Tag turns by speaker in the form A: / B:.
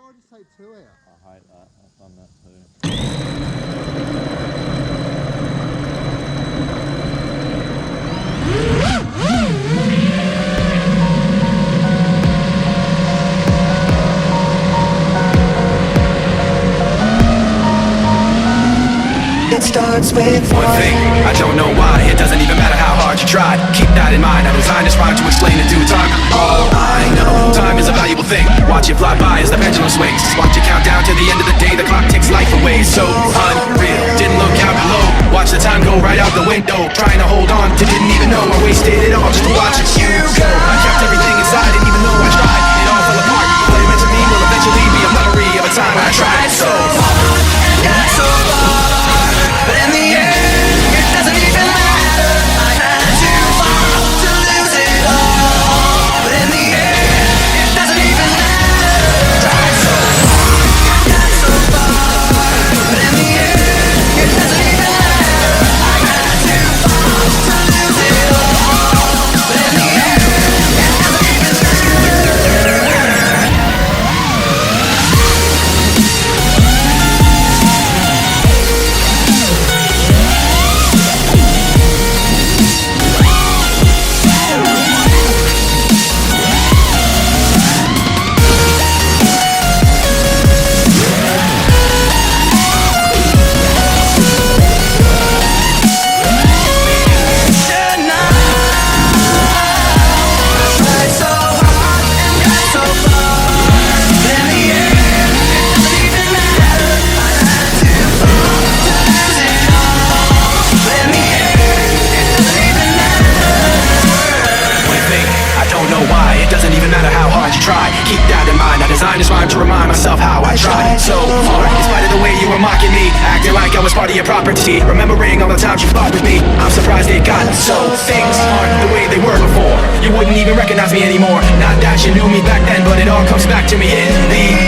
A: I just say 2 here?
B: I hate that. I've done that too.
C: It starts with
D: one thing, I don't know why. It doesn't even matter how hard you try. Keep that in mind. I designed this rhyme to explain in due time. All I know, time is a valuable thing. Watch it fly by as the pendulum swings. Watch it count down to the end of the day. The clock ticks life away. So unreal. Didn't look out below. Watch the time go right out the window. Trying to hold on to didn't even know I wasted it all just to watch you go. I kept everything inside, and even though I tried, it all fell apart. What it meant to me will eventually be a memory of a time when I tried so hard and got so far. But in the end, it doesn't even matter. I had too far to lose it all. But in the end, it doesn't even matter. Tried so hard, got so far. But in the end, it doesn't even matter. I had too far to lose it all. But in the end, it doesn't even matter. Keep that in mind. I designed this rhyme to remind myself how I tried so hard. In spite of the way you were mocking me, acting like I was part of your property, remembering all the times you fought with me. I'm surprised it got so. Things aren't the way they were before. You wouldn't even recognize me anymore. Not that you knew me back then, but it all comes back to me in the